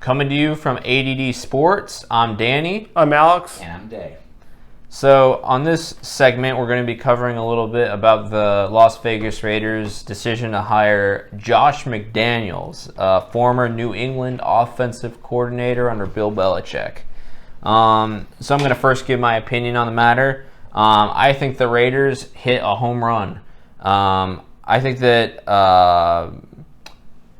Coming to you from ADD Sports, I'm Danny. I'm Alex. And I'm Dave. So on this segment, we're going to be covering a little bit about the Las Vegas Raiders' decision to hire Josh McDaniels, a former New England offensive coordinator under Bill Belichick. So I'm going to first give my opinion on the matter. I think the Raiders hit a home run. I think that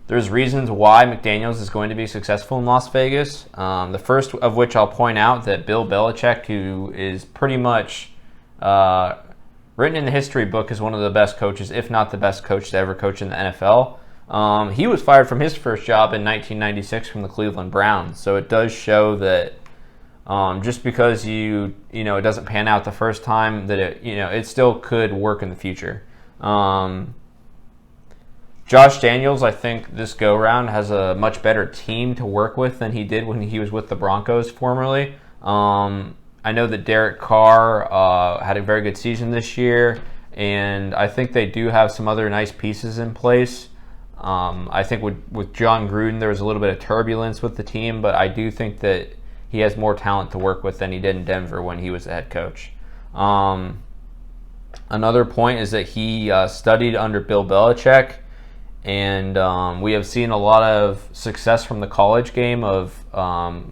there's reasons why McDaniels is going to be successful in Las Vegas. The first of which I'll point out that Bill Belichick, who is pretty much written in the history book as one of the best coaches, if not the best coach to ever coach in the NFL, he was fired from his first job in 1996 from the Cleveland Browns. So it does show that just because it doesn't pan out the first time, that it still could work in the future. Josh Daniels, I think this go-round has a much better team to work with than he did when he was with the Broncos formerly. I know that Derek Carr had a very good season this year, and I think they do have some other nice pieces in place. I think with John Gruden, there was a little bit of turbulence with the team, but I do think that he has more talent to work with than he did in Denver when he was the head coach. Another point is that he studied under Bill Belichick. And we have seen a lot of success from the college game of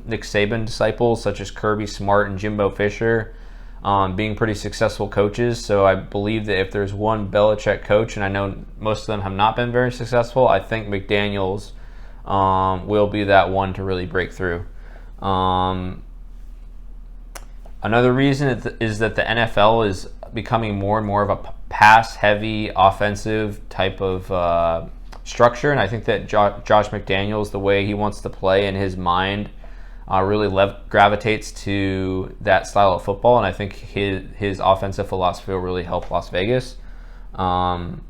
Nick Saban disciples such as Kirby Smart and Jimbo Fisher being pretty successful coaches. So I believe that if there's one Belichick coach, and I know most of them have not been very successful, I think McDaniels will be that one to really break through. Another reason is that the NFL is becoming more and more of a pass-heavy offensive type of structure, and I think that Josh McDaniels, the way he wants to play in his mind, really gravitates to that style of football, and I think his offensive philosophy will really help Las Vegas. And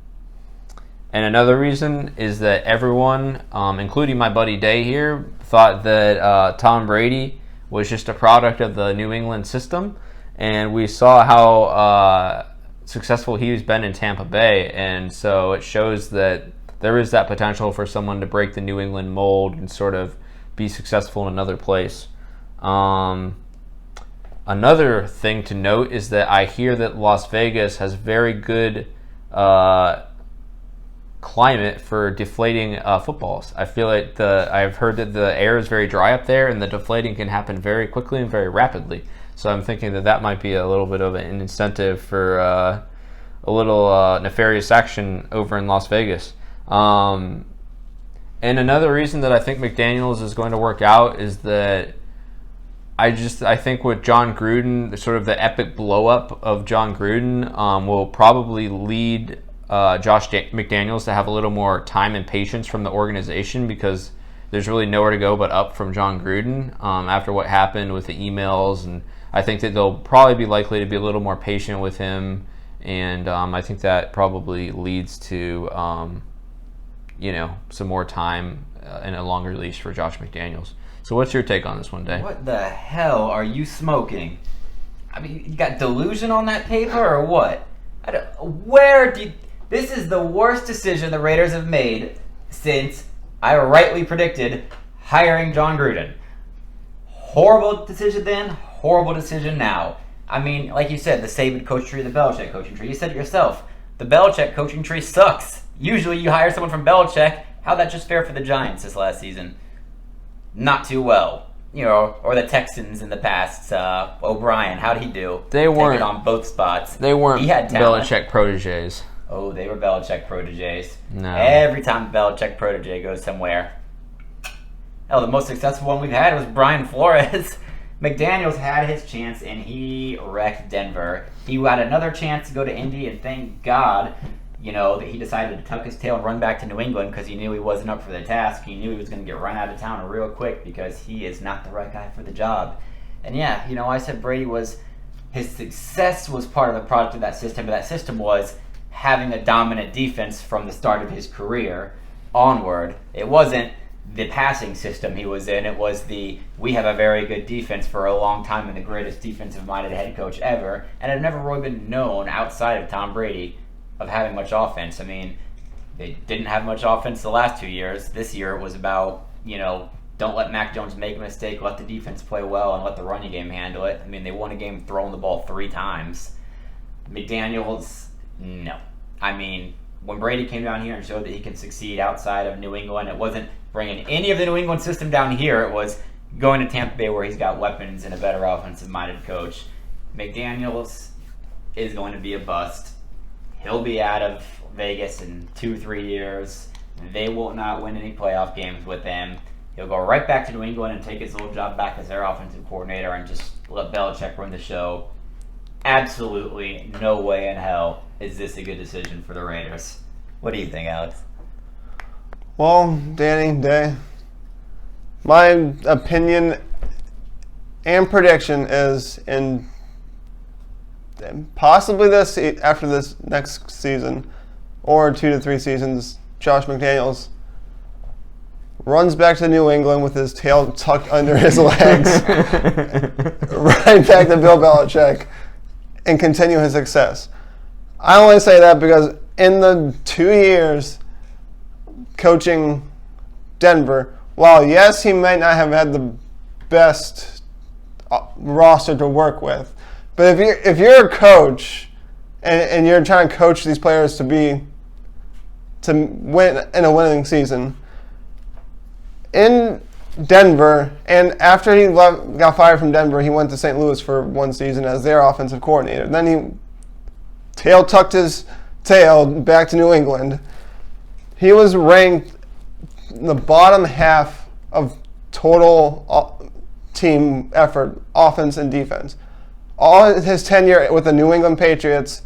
another reason is that everyone, including my buddy Day here, thought that Tom Brady was just a product of the New England system, and we saw how successful he's been in Tampa Bay, and so it shows that there is that potential for someone to break the New England mold and sort of be successful in another place. Another thing to note is that I hear that Las Vegas has very good climate for deflating footballs. I feel like I've heard that the air is very dry up there, and the deflating can happen very quickly and very rapidly. So I'm thinking that might be a little bit of an incentive for a little nefarious action over in Las Vegas. And another reason that I think McDaniels is going to work out is that I think with John Gruden, sort of the epic blow-up of John Gruden will probably lead Josh McDaniels to have a little more time and patience from the organization, because there's really nowhere to go but up from John Gruden after what happened with the emails, and I think that they'll probably be likely to be a little more patient with him, and I think that probably leads to some more time and a longer leash for Josh McDaniels. So what's your take on this one, Day? What the hell are you smoking? I mean, you got delusion on that paper or what? This is the worst decision the Raiders have made since I rightly predicted hiring John Gruden. Horrible decision then, horrible decision now. I mean, like you said, the Saban coaching tree, the Belichick coaching tree. You said it yourself. The Belichick coaching tree sucks. Usually you hire someone from Belichick. How'd that just fare for the Giants this last season? Not too well. Or the Texans in the past. O'Brien, how'd he do? They weren't taking on both spots. They weren't He had talent. Belichick proteges. Oh, they were Belichick proteges. No. Every time a Belichick protege goes somewhere. Hell, the most successful one we've had was Brian Flores. McDaniels had his chance, and he wrecked Denver. He had another chance to go to Indy, and thank God, that he decided to tuck his tail and run back to New England because he knew he wasn't up for the task. He knew he was going to get run out of town real quick because he is not the right guy for the job. And yeah, I said his success was part of the product of that system, but that system was having a dominant defense from the start of his career onward. It wasn't the passing system he was in. It was we have a very good defense for a long time and the greatest defensive-minded head coach ever, and it had never really been known outside of Tom Brady of having much offense. I mean, they didn't have much offense the last 2 years. This year it was about, Don't let Mac Jones make a mistake. Let the defense play well and let the running game handle it. I mean, they won a game throwing the ball 3 times. McDaniels, no. I mean, when Brady came down here and showed that he can succeed outside of New England, it wasn't bringing any of the New England system down here. It was going to Tampa Bay where he's got weapons and a better offensive-minded coach. McDaniels is going to be a bust. He'll be out of Vegas in 2-3 years. They will not win any playoff games with him. He'll go right back to New England and take his old job back as their offensive coordinator and just let Belichick run the show. Absolutely no way in hell is this a good decision for the Raiders. What do you think, Alex? Well, Danny, Day, my opinion and prediction is in possibly after this next season or 2 to 3 seasons, Josh McDaniels runs back to New England with his tail tucked under his legs, right back to Bill Belichick, and continue his success. I only say that because in the 2 years coaching Denver, while yes, he might not have had the best roster to work with, but if you're a coach and you're trying to coach these players to win in a winning season in Denver, and after he got fired from Denver, he went to St. Louis for 1 season as their offensive coordinator. Then he tucked his tail back to New England. He was ranked in the bottom half of total team effort, offense and defense. All his tenure with the New England Patriots,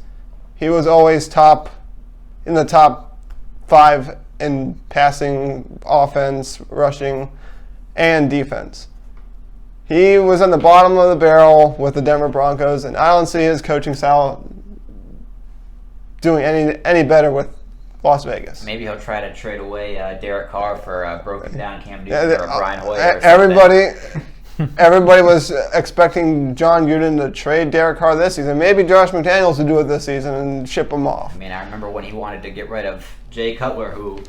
he was always in the top 5 in passing, offense, rushing, and defense. He was on the bottom of the barrel with the Denver Broncos, and I don't see his coaching style doing any better with Las Vegas. Maybe he'll try to trade away Derek Carr for a broken down Cam Newton or a Brian Hoyer. Everybody was expecting John Gruden to trade Derek Carr this season. Maybe Josh McDaniels to do it this season and ship him off. I mean, I remember when he wanted to get rid of Jay Cutler, who,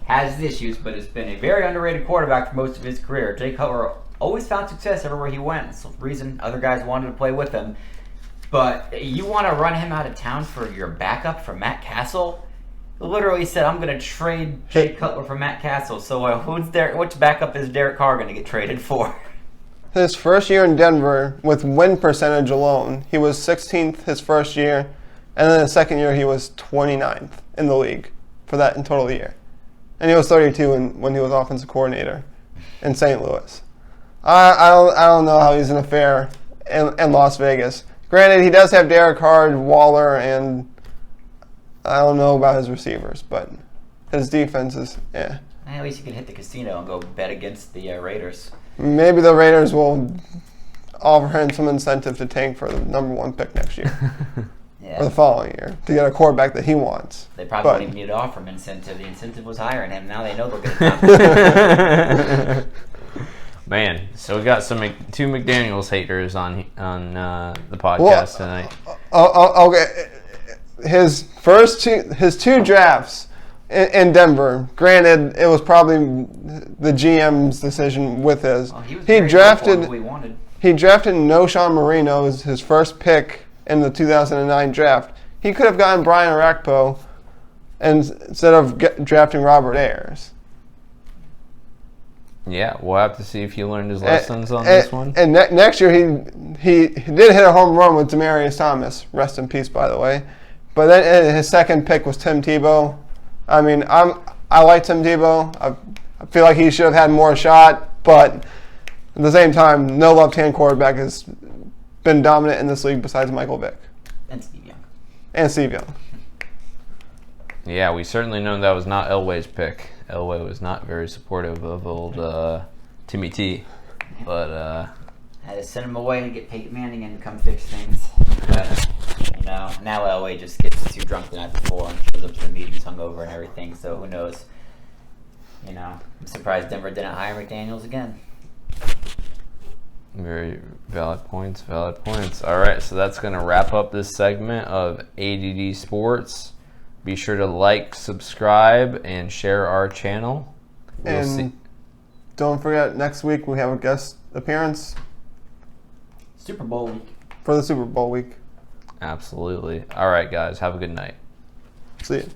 has his issues, but has been a very underrated quarterback for most of his career. Jay Cutler always found success everywhere he went. That's the reason other guys wanted to play with him. But you want to run him out of town for your backup for Matt Castle? Literally said, I'm going to trade Jay Cutler for Matt Castle. So which backup is Derek Carr going to get traded for? His first year in Denver, with win percentage alone, he was 16th his first year, and then the second year he was 29th in the league for that in total year. And he was 32 when he was offensive coordinator in St. Louis. I don't know how he's going to fare in Las Vegas. Granted, he does have Derek Carr, Waller, and I don't know about his receivers, but his defense is, yeah. At least you can hit the casino and go bet against the Raiders. Maybe the Raiders will offer him some incentive to tank for the number 1 pick next year. Yeah. Or the following year to get a quarterback that he wants. They probably won't even need to offer him incentive. The incentive was hiring him. Now they know they'll get a Man, so we got two McDaniels haters on the podcast tonight. Okay, his two drafts in Denver. Granted, it was probably the GM's decision with his. Well, he drafted Noshawn Marino as his first pick in the 2009 draft. He could have gotten Brian Orakpo instead of drafting Robert Ayers. Yeah, we'll have to see if he learned his lessons on this one. And next year he did hit a home run with Demaryius Thomas. Rest in peace, by the way. But then his second pick was Tim Tebow. I mean, I like Tim Tebow. I feel like he should have had more shot, but at the same time, no left-hand quarterback has been dominant in this league besides Michael Vick. And Steve Young. Yeah, we certainly know that was not Elway's pick. Elway was not very supportive of old Timmy T. But had to send him away to get Peyton Manning and come fix things. But, now Elway just gets too drunk the night before and shows up to the meetings hungover and everything. So who knows? I'm surprised Denver didn't hire McDaniels again. Very valid points. All right, so that's going to wrap up this segment of ADD Sports. Be sure to like, subscribe, and share our channel. Don't forget, next week we have a guest appearance Super Bowl week. for the Super Bowl week. Absolutely. All right, guys. Have a good night. See you.